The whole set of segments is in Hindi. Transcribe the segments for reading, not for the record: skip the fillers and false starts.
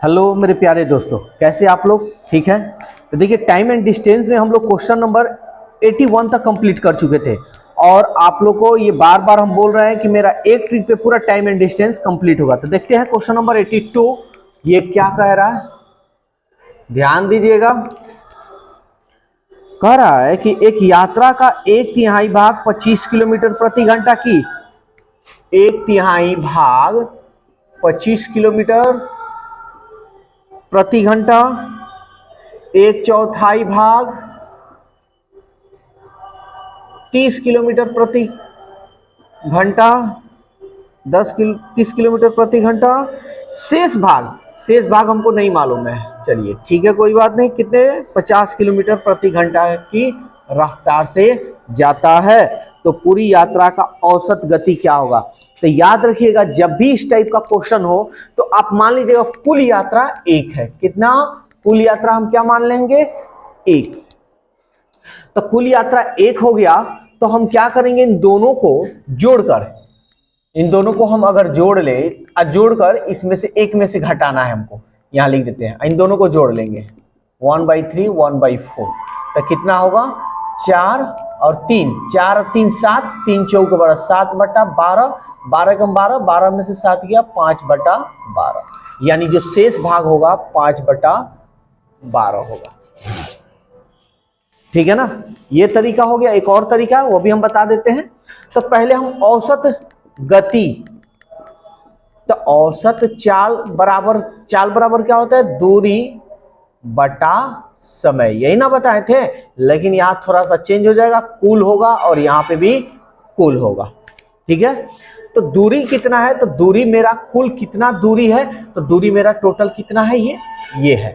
हेलो मेरे प्यारे दोस्तों, कैसे आप लोग? ठीक है। तो देखिए, टाइम एंड डिस्टेंस में हम लोग क्वेश्चन नंबर 81 तक कंप्लीट कर चुके थे और आप लोग को ये बार बार हम बोल रहे हैं कि मेरा एक ट्रिक पे पूरा टाइम एंड डिस्टेंस कंप्लीट होगा। तो देखते हैं क्वेश्चन नंबर 82 ये क्या कह रहा है, ध्यान दीजिएगा। कह रहा है कि एक यात्रा का 1/3 भाग 25 किलोमीटर प्रति घंटा की 1/3 भाग 25 किलोमीटर प्रति घंटा, 1/4 भाग 30 किलोमीटर प्रति घंटा, 30 किलोमीटर प्रति घंटा। शेष भाग हमको नहीं मालूम है। चलिए ठीक है, कोई बात नहीं। कितने? 50 किलोमीटर प्रति घंटा की रफ्तार से जाता है। तो पूरी यात्रा का औसत गति क्या होगा? तो याद रखिएगा, जब भी इस टाइप का क्वेश्चन हो तो आप मान लीजिएगा कुल यात्रा 1 है। कितना? कुल यात्रा हम क्या मान लेंगे? 1। तो कुल यात्रा 1 हो गया तो हम क्या करेंगे? इन दोनों को जोड़कर, इन दोनों को हम अगर जोड़ ले, जोड़कर इसमें से एक में से घटाना है हमको, यहां लिख देते हैं। इन दोनों को जोड़ लेंगे, 1/3 1/4। तो कितना होगा? 4 और 3, 4 और 3 7, 3 चौके 12, 7/12, 12 कम 12, 12 में से 7 गया 5/12, यानी जो शेष भाग होगा 5/12 होगा। ठीक है ना? ये तरीका हो गया। एक और तरीका वो भी हम बता देते हैं। तो पहले हम औसत गति, तो औसत चाल बराबर क्या होता है? दूरी बटा समय, यही ना बताए थे। लेकिन यहां थोड़ा सा चेंज हो जाएगा, कुल होगा और यहां पे भी कुल होगा। ठीक है। तो दूरी कितना है? तो दूरी मेरा कुल कितना दूरी है? तो दूरी मेरा टोटल कितना है? ये है।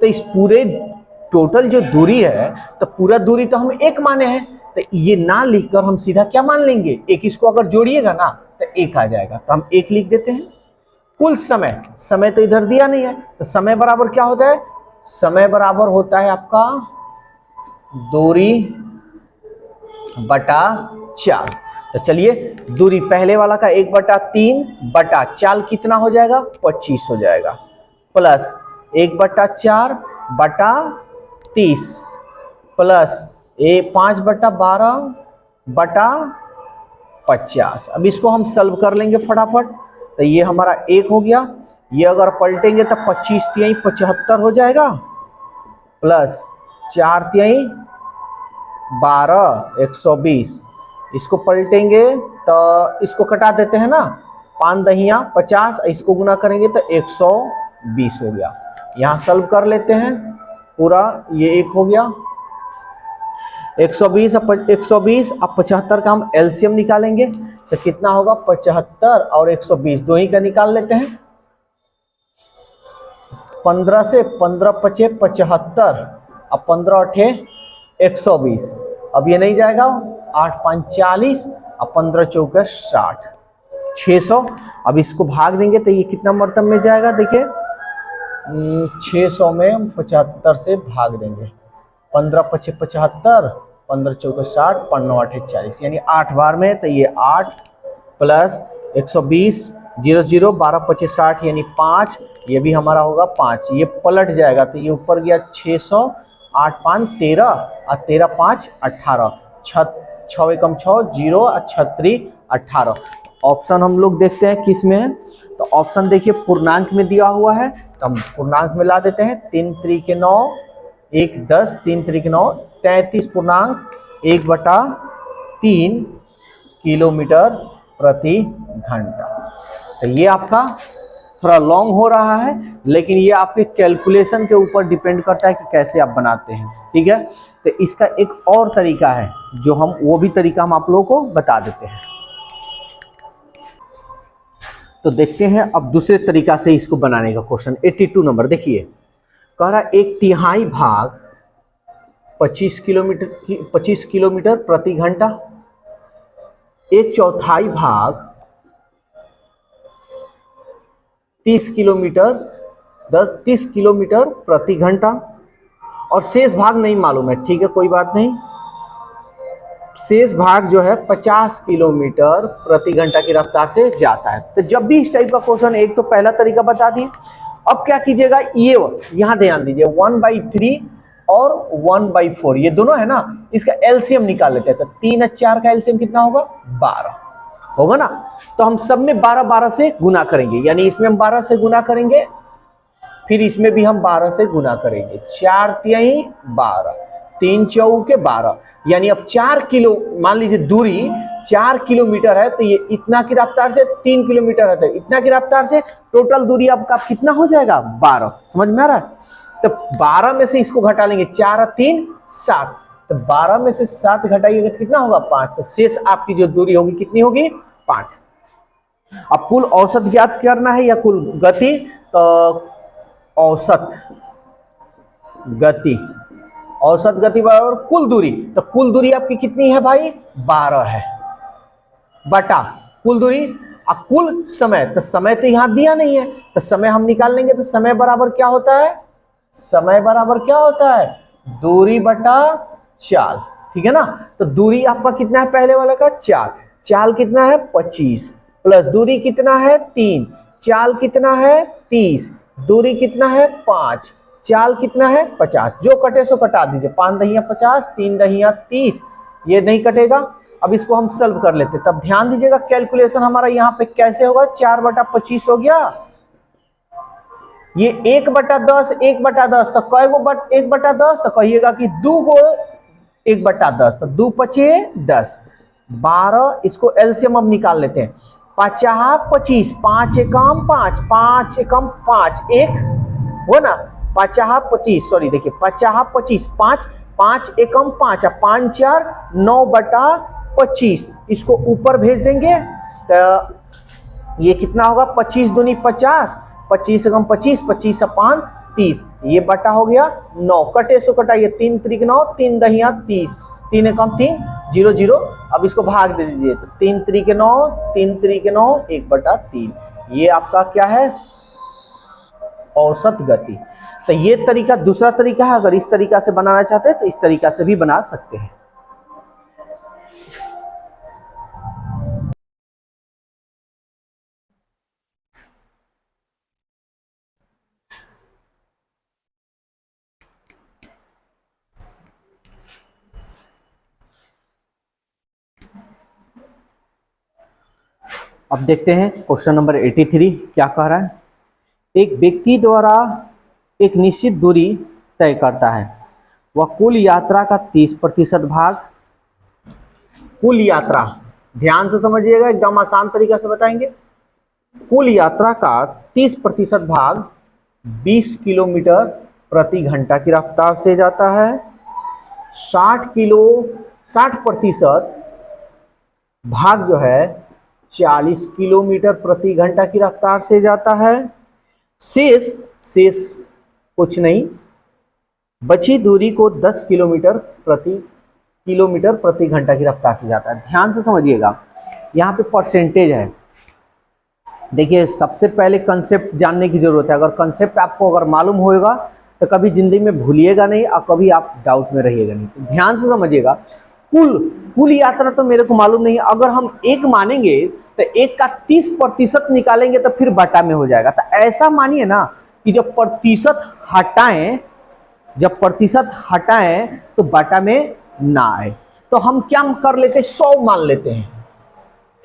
तो इस पूरे टोटल जो दूरी है, तो पूरा दूरी तो हम 1 माने हैं। तो ये ना लिखकर हम सीधा क्या मान लेंगे? 1 इसको अगर जोड़िएगा ना तो 1 आ जाएगा। तो हम 1 लिख देते हैं। कुल समय तो इधर दिया नहीं है, तो समय बराबर क्या होता है? समय बराबर होता है आपका दूरी बटा चाल। तो चलिए, दूरी पहले वाला का 1/3 बटा चाल कितना हो जाएगा? 25 हो जाएगा, प्लस 1/4 बटा 30 प्लस 5/12 बटा 50। अब इसको हम सॉल्व कर लेंगे फटाफट। तो ये हमारा 1 हो गया। ये अगर पलटेंगे तो 25 तिहाई 75 हो जाएगा, प्लस 4 तिहाई 12 120। इसको पलटेंगे तो इसको कटा देते हैं ना, 5 दहिया 50, इसको गुना करेंगे तो 120 हो गया। यहाँ सॉल्व कर लेते हैं पूरा। ये 1 हो गया, 120 अब 75 का हम एलसीएम निकालेंगे तो कितना होगा? 75 और 120 दो ही का निकाल लेते हैं। 15 से 15 पचे 75, अब 15 अठे 120। अब ये नहीं जाएगा, 8 5 40 और 15 चौके 60, 600। अब इसको भाग देंगे तो ये कितना मरतब में जाएगा? देखिए 600 में 75 से भाग देंगे, 15 पचे 75, 15 चौके 60, 15 8 40, यानी 8 बार में। तो ये 8 प्लस 120 0 0, 12 पचे 60 यानी 5, ये भी हमारा होगा 5। ये पलट जाएगा तो ये ऊपर गया 600, 8 5 13 और 13 5 18, 6 एकम 6 0 और 36 18। ऑप्शन हम लोग देखते हैं किस में है। तो ऑप्शन देखिए पूर्णांक में दिया हुआ है, तो हम पूर्णांक में ला देते हैं। 3 3 9, 1 10, 3 3 9, 33.1/3 किलोमीटर प्रति घंटा। तो ये आपका थोड़ा लॉन्ग हो रहा है, लेकिन ये आपके कैलकुलेशन के ऊपर डिपेंड करता है कि कैसे आप बनाते हैं। ठीक है। तो इसका एक और तरीका है जो हम, वो भी तरीका हम आप लोगों को बता देते हैं। तो देखते हैं अब दूसरे तरीका से इसको बनाने का। क्वेश्चन 82 नंबर देखिए, कह रहा 1/3 भाग 25 किलोमीटर प्रति घंटा, 1/4 भाग 30 किलोमीटर प्रति घंटा, और शेष भाग नहीं मालूम है। ठीक है, कोई बात नहीं। शेष भाग जो है 50 किलोमीटर प्रति घंटा की रफ्तार से जाता है। तो जब भी इस टाइप का क्वेश्चन, एक तो पहला तरीका बता दिए, अब क्या कीजिएगा, ये यहां ध्यान दीजिए 1/3 और 1/4 ये दोनों है ना, इसका एलसीएम निकाल लेते हैं। तो 3 और 4 का एलसीएम कितना होगा, 12 होगा ना। तो हम सब में 12 से गुना करेंगे, यानी इसमें हम 12 से गुना करेंगे, फिर इसमें भी हम 12 से गुना करेंगे। 4 तिहाई 12, 3 चौके 12, यानी अब 4 किलो, मान लीजिए दूरी 4 किलोमीटर है, तो ये इतना की रफ्तार से 3 किलोमीटर है, तो इतना की रफ्तार से टोटल दूरी आपका कितना हो जाएगा, 12। समझ में आ रहा है? तो 12 में से इसको घटा लेंगे, 4 और 3 7, तो 12 में से 7 घटाइएगा तो कितना होगा, 5। तो शेष आपकी जो दूरी होगी कितनी होगी, 5। अब कुल औसत ज्ञात करना है या कुल गति, तो औसत गति, औसत गति बराबर कुल दूरी। तो कुल दूरी आपकी कितनी है भाई, 12 है, बटा कुल दूरी और कुल समय। तो समय तो यहां दिया नहीं है, तो समय हम निकाल लेंगे। तो समय बराबर क्या होता है, समय बराबर क्या होता है, दूरी बटा चाल। ठीक है ना। तो दूरी आपका कितना है, पहले वाले का 4, चाल कितना है 25, प्लस दूरी कितना है 3, चाल कितना है 30, दूरी कितना है 5, चाल कितना है 50। जो कटे सो कटा दीजिए, 5 दहिया 50, 3 दहिया 30, ये नहीं कटेगा। अब इसको हम सॉल्व कर लेते, तब ध्यान दीजिएगा कैलकुलेशन हमारा यहाँ पे कैसे होगा। 4/25 हो गया, ये 1/10, 1/10, तो कई गो 1/10, तो कहिएगा कि 2 गो 1/10, तो 2 पचे 10, 12। इसको एलसीएम अब निकाल लेते हैं। 50 25, 5 एकम 5, 5 एकम 5, 1 हो ना। 50 25, सॉरी देखिए 50 25, 5 5 एकम 5, 5 4 9/25। इसको ऊपर भेज देंगे तो ये कितना होगा, 25 दूनी 50, 25 एकम 25, 25 अपान 30, ये बटा हो गया 9। कटे सो कटाइए, 3 त्रिक 9, 3 दहिया 30, 3 एकम 3 0 0। अब इसको भाग दे दीजिए, तो 3 त्रिक 9, 3 त्रिक 9, 1/3। ये आपका क्या है, औसत गति। तो ये तरीका दूसरा तरीका है। अगर इस तरीका से बनाना चाहते हैं तो इस तरीका से भी बना सकते हैं। अब देखते हैं क्वेश्चन नंबर 83 क्या कह रहा है। एक व्यक्ति द्वारा एक निश्चित दूरी तय करता है, वह कुल यात्रा का 30% भाग, कुल यात्रा ध्यान से समझिएगा, एकदम आसान तरीका से बताएंगे। कुल यात्रा का 30% भाग 20 किलोमीटर प्रति घंटा की रफ्तार से जाता है। 60% भाग जो है 40 किलोमीटर प्रति घंटा की रफ्तार से जाता है। शेष कुछ नहीं, बची दूरी को 10 किलोमीटर प्रति घंटा की रफ्तार से जाता है। ध्यान से समझिएगा, यहाँ पे परसेंटेज है। देखिए सबसे पहले कंसेप्ट जानने की जरूरत है। अगर कंसेप्ट आपको अगर मालूम होगा तो कभी जिंदगी में भूलिएगा नहीं और कभी आप डाउट में रहिएगा नहीं। तो ध्यान से समझिएगा, कुल यात्रा तो मेरे को मालूम नहीं है। अगर हम 1 मानेंगे तो 1 का 30% निकालेंगे तो फिर बटा में हो जाएगा। तो ऐसा मानिए ना कि जब प्रतिशत हटाएं तो बटा में ना आए। तो हम क्या कर लेते हैं, 100 मान लेते हैं।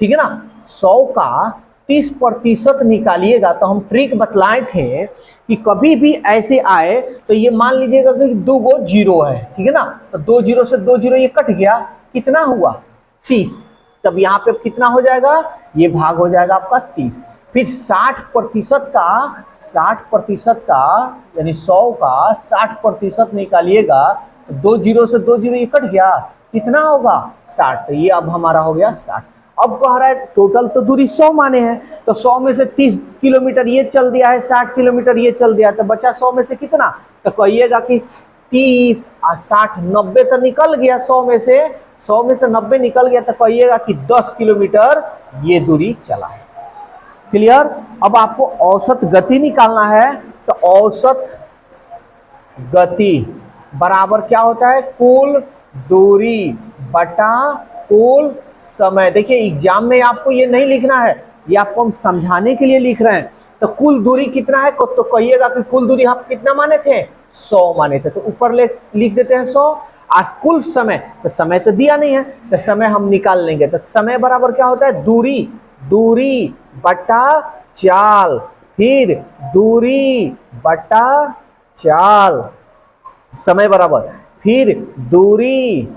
ठीक है ना। 100 का 30% निकालिएगा। तो हम ट्रिक बतलाए थे कि कभी भी ऐसे आए तो ये मान लीजिएगा कि 2 गो 0 है। ठीक है ना। तो 2 0 से 2 0 ये कट गया, कितना हुआ 30। तब यहाँ पे कितना हो जाएगा, ये भाग हो जाएगा आपका 30। फिर 60% का यानी 100 का 60% निकालिएगा तो 2 0 से 2 0 ये कट गया, कितना होगा 60। तो ये अब हमारा हो गया 60। अब कह रहा है टोटल तो दूरी 100 माने हैं, तो 100 में से 30 किलोमीटर ये चल दिया है, 60 किलोमीटर ये चल दिया, तो बचा 100 में से कितना। तो कहिएगा कि 30 और 60 90 तो निकल गया। 100 में से 90 निकल गया, तो कहिएगा कि 10 किलोमीटर ये दूरी चला है। क्लियर। अब आपको औसत गति निकालना है। तो औसत गति बराबर क्या होता है, कुल दूरी बटा कुल समय। देखिए एग्जाम में आपको ये नहीं लिखना है, ये आपको हम समझाने के लिए लिख रहे हैं। तो कुल दूरी कितना है, तो कहिएगा कि कुल दूरी हम कितना माने थे, 100 माने थे, तो ऊपर लिख देते हैं 100। आज कुल समय, तो समय तो दिया नहीं है, तो समय हम निकाल लेंगे। तो समय बराबर क्या होता है, दूरी, दूरी बटा चाल, फिर दूरी बटा चाल, समय बराबर फिर दूरी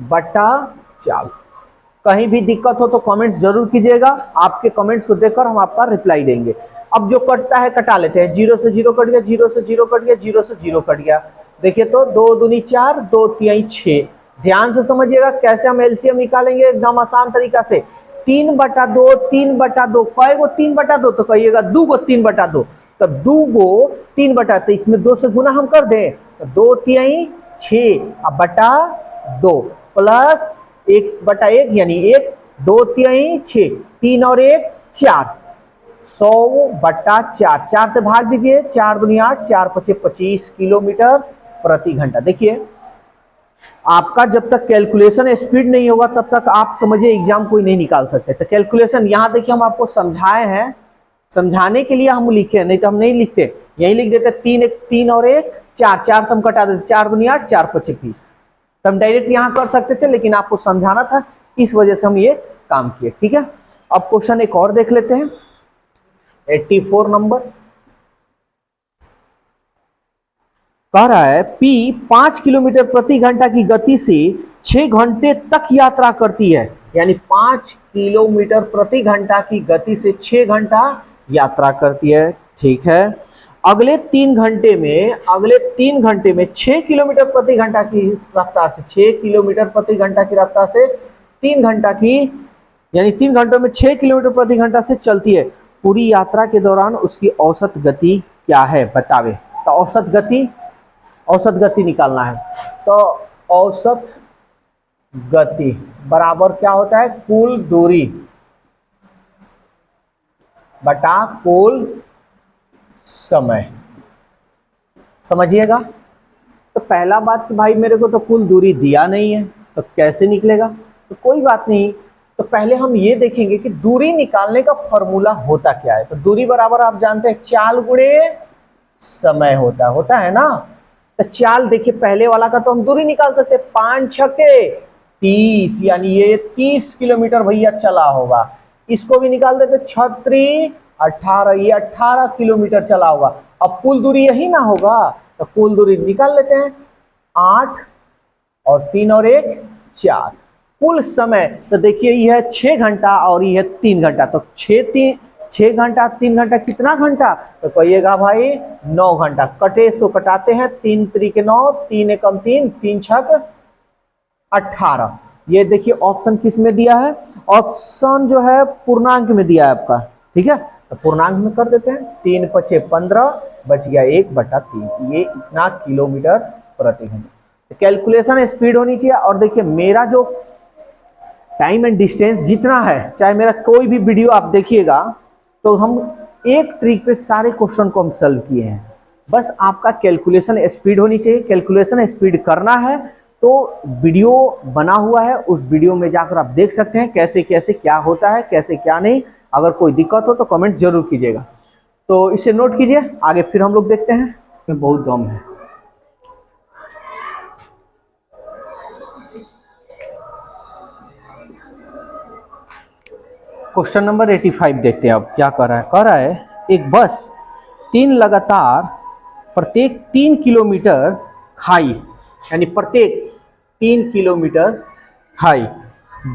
बटा चाल। कहीं भी दिक्कत हो तो कमेंट्स जरूर कीजिएगा, आपके कमेंट्स को देखकर हम आपका रिप्लाई देंगे। अब जो कटता है कटा लेते हैं, 0 से 0 कट गया, 0 से 0 कट गया, 0 से 0 कट गया। देखिए तो 2 दूनी 4, 2 तिहाई 6। ध्यान से समझिएगा कैसे हम एलसीएम निकालेंगे, एकदम आसान तरीका से। 3/2, 3/2, कई गो 3/2, तो कहिएगा 2 गो 3/2, तो 2 गो 3/2, तो इसमें 2 से गुना हम कर दें, तो 2 तिहाई 6 बटा 2 प्लस 1/1 यानी 1, 2 तिहाई 6, 3 और 1 4, 100/4, 4 से भाग दीजिए, 4 दूनी 8, 4 पचे 25 किलोमीटर प्रति घंटा। देखिए आपका जब तक कैलकुलेशन स्पीड नहीं होगा तब तक आप समझिए एग्जाम कोई नहीं निकाल सकते। तो कैलकुलेशन यहाँ देखिए हम आपको समझाए हैं, समझाने के लिए हम लिखे, नहीं तो हम नहीं लिखते, यही लिख देते 3 और 1 4, 4 से हम कटा देते, 4 दूनी 8, 4 पचे 20। तो हम डायरेक्ट यहाँ कर सकते थे, लेकिन आपको समझाना था, इस वजह से हम ये काम किए। ठीक है, अब क्वेश्चन एक और देख लेते हैं, 84 नंबर कह रहा है P 5 किलोमीटर प्रति घंटा की गति से 6 घंटे तक यात्रा करती है, यानी 5 किलोमीटर प्रति घंटा की गति से 6 घंटा यात्रा करती है। ठीक है, अगले 3 घंटे में 6 किलोमीटर प्रति घंटा की रफ्तार से, 6 किलोमीटर प्रति घंटा की रफ्तार से 3 घंटा की, यानी 3 घंटों में 6 किलोमीटर प्रति घंटा से चलती है। पूरी यात्रा के दौरान उसकी औसत गति क्या है बतावे। तो औसत गति निकालना है। तो औसत गति बराबर क्या होता है, कुल दूरी बटा कुल समय। समझिएगा, तो पहला बात कि भाई मेरे को तो कुल दूरी दिया नहीं है, तो कैसे निकलेगा, तो कोई बात नहीं। तो पहले हम ये देखेंगे कि दूरी निकालने का फॉर्मूला होता क्या है। तो दूरी बराबर आप जानते हैं चाल गुणे समय होता है ना। तो चाल देखिए पहले वाला का तो हम दूरी निकाल सकते हैं, 5 छक्के 30, यानी ये 30 किलोमीटर भैया चला होगा। इसको भी निकाल देते, 36 18, ये 18 किलोमीटर चला होगा। अब कुल दूरी यही ना होगा, तो कुल दूरी निकाल लेते हैं, 8 और 3 और 1 4। कुल समय तो देखिए ये है 6 घंटा और ये है 3 घंटा, तो 6 घंटा 3 घंटा कितना घंटा, तो कहिएगा भाई 9 घंटा। कटे सो कटाते हैं, 3 त्रिक 9, 3 एकम 3, 3 छक 18। ये देखिए ऑप्शन किस में दिया है, ऑप्शन जो है पूर्णांक में दिया है आपका। ठीक है, तो पूर्णांक में कर देते हैं, 3 पचे 15, बच गया 1/3, ये इतना किलोमीटर प्रति घंटा। तो कैलकुलेशन स्पीड होनी चाहिए। और देखिए मेरा जो टाइम एंड डिस्टेंस जितना है, चाहे मेरा कोई भी वीडियो आप देखिएगा, तो हम एक ट्रिक पे सारे क्वेश्चन को हम सॉल्व किए हैं। बस आपका कैलकुलेशन स्पीड होनी चाहिए, कैलकुलेशन स्पीड करना है तो वीडियो बना हुआ है, उस वीडियो में जाकर आप देख सकते हैं कैसे कैसे क्या होता है, कैसे क्या नहीं। अगर कोई दिक्कत हो तो कमेंट्स जरूर कीजिएगा। तो इसे नोट कीजिए, आगे फिर हम लोग देखते हैं, इसमें बहुत दम है। क्वेश्चन नंबर 85 देखते हैं। अब क्या कर रहा है एक बस 3 लगातार प्रत्येक 3 किलोमीटर खाई, यानी प्रत्येक 3 किलोमीटर खाई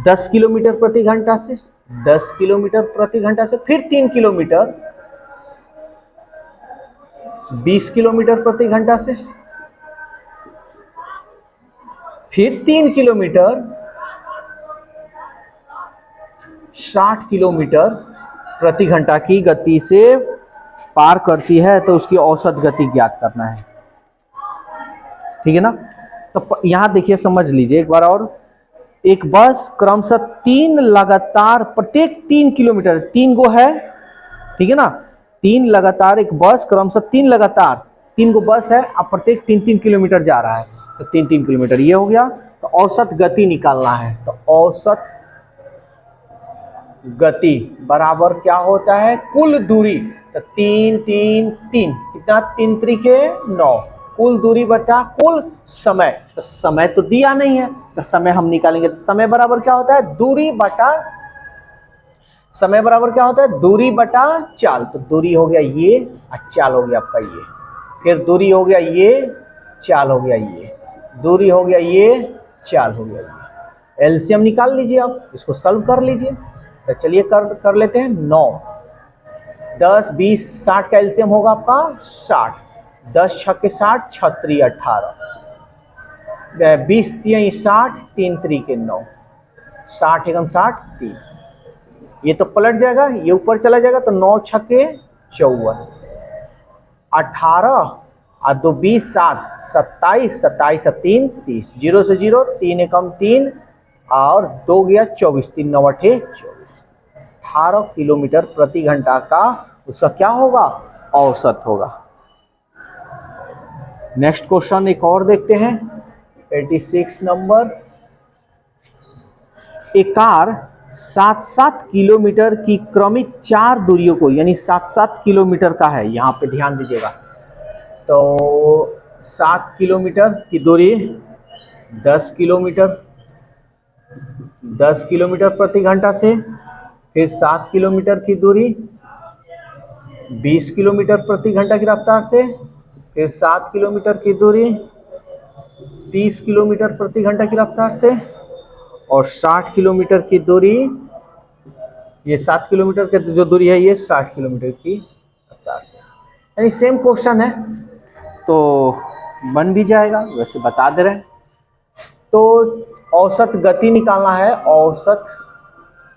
10 किलोमीटर प्रति घंटा से, 10 किलोमीटर प्रति घंटा से, फिर 3 किलोमीटर 20 किलोमीटर प्रति घंटा से, फिर 3 किलोमीटर 60 किलोमीटर प्रति घंटा की गति से पार करती है, तो उसकी औसत गति ज्ञात करना है। ठीक है ना। तो यहां देखिए समझ लीजिए एक बार और, एक बस क्रमशः 3 लगातार प्रत्येक 3 किलोमीटर, 3 गो है, ठीक है ना, 3 लगातार, एक बस क्रमशः 3 लगातार 3 गो बस है, अब प्रत्येक 3-3 किलोमीटर जा रहा है, तो 3-3 किलोमीटर ये हो गया। तो औसत गति निकालना है, तो औसत गति बराबर क्या होता है, कुल दूरी। तो 3 3 3 कितना, 3 त्रिके 9, कुल दूरी बटा कुल समय। तो समय तो दिया नहीं है, तो समय हम निकालेंगे। तो समय बराबर क्या होता है, दूरी बटा, समय बराबर क्या होता है, दूरी बटा चाल। तो दूरी हो गया ये और चाल हो गया आपका ये, फिर दूरी हो गया ये, चाल हो गया ये, दूरी हो गया ये, चाल हो गया ये। एलसीएम निकाल लीजिए, आप इसको सॉल्व कर लीजिए। तो चलिए कर लेते हैं। 9 10 20 60 का एलसीएम होगा आपका 60, 10 छक्के 60, 6 त्रिक 18, 20 तिहाई 60, 3 त्रिक 9, 60 एकम 60 3, ये तो पलट जाएगा, ये ऊपर चला जाएगा। तो 9 छक्के 54, 18 और 2 20 7 27, 27 और 3 30, 0 से 0, 3 एकम 3 और 2 गया 24, 3 9 8 24, 18 किलोमीटर प्रति घंटा का उसका क्या होगा, औसत होगा। नेक्स्ट क्वेश्चन एक और देखते हैं, 86 नंबर। एक कार 7-7 किलोमीटर की क्रमिक 4 दूरियों को, यानी 7-7 किलोमीटर का है, यहाँ पे ध्यान दीजिएगा। तो 7 किलोमीटर की दूरी 10 किलोमीटर, 10 किलोमीटर प्रति घंटा से, फिर 7 किलोमीटर की दूरी 20 किलोमीटर प्रति घंटा की रफ्तार से, फिर 7 किलोमीटर की दूरी 30 किलोमीटर प्रति घंटा की रफ्तार से, और 60 किलोमीटर की दूरी, ये 7 किलोमीटर की जो दूरी है ये 60 किलोमीटर की रफ्तार से। यानी सेम क्वेश्चन है तो बन भी जाएगा, वैसे बता दे रहे हैं। तो औसत गति निकालना है, औसत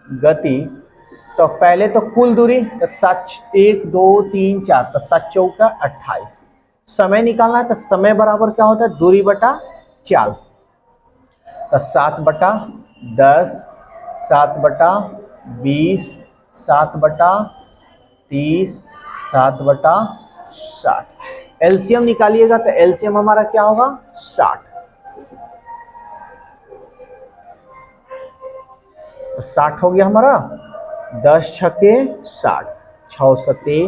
गति। तो पहले तो कुल दूरी 7 1 2 3 4, तो 7 चौका 28। समय निकालना है, तो समय बराबर क्या होता है, दूरी बटा चाल। तो 7 बटा 10, 7 बटा 20, 7 बटा 30, 7 बटा 60। एलसीएम निकालिएगा तो एलसीएम हमारा क्या होगा, 60। 60 हो गया हमारा, 10 छक्के 60, 6 सत्ते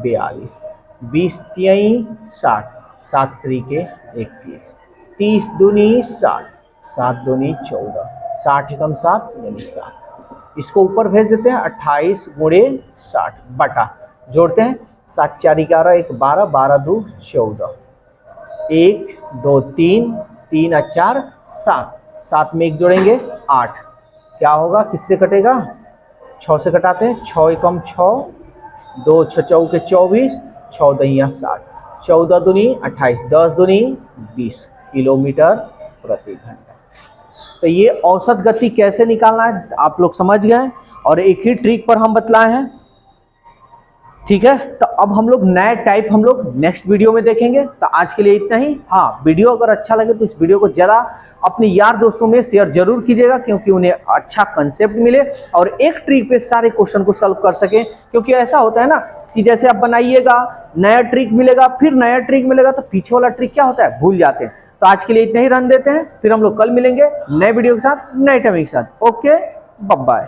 42, 20 तिहाई 60, 7 त्रिके 21, 30 दूनी 60, 7 दूनी 14, 60 एकम 7 यानी 7। इसको ऊपर भेज देते हैं, 28 गुणे 60 बटा, जोड़ते हैं, 7 4 11 1 12, 12 2 14, 1 2 3, 3 और 4 7, 7 में 1 जोड़ेंगे 8, क्या होगा, किससे कटेगा, 6 से कटाते हैं, 6 एकम 6, 2 6 चौके 24, 6 दहिया 60, 14 दूनी 28, 10 दूनी 20 किलोमीटर प्रति घंटा। तो ये औसत गति कैसे निकालना है आप लोग समझ गए, और एक ही ट्रिक पर हम बतलाए हैं। ठीक है, तो अब हम लोग नए टाइप हम लोग नेक्स्ट वीडियो में देखेंगे। तो आज के लिए इतना ही। हाँ, वीडियो अगर अच्छा लगे तो इस वीडियो को ज़्यादा अपने यार दोस्तों में शेयर जरूर कीजिएगा, क्योंकि उन्हें अच्छा कंसेप्ट मिले और एक ट्रिक पे सारे क्वेश्चन को सॉल्व कर सकें। क्योंकि ऐसा होता है ना कि जैसे आप बनाइएगा, नया ट्रिक मिलेगा, फिर नया ट्रिक मिलेगा, तो पीछे वाला ट्रिक क्या होता है, भूल जाते हैं। तो आज के लिए इतना ही रन देते हैं, फिर हम लोग कल मिलेंगे नए वीडियो के साथ, नए टॉपिक के साथ। Okay, bye bye.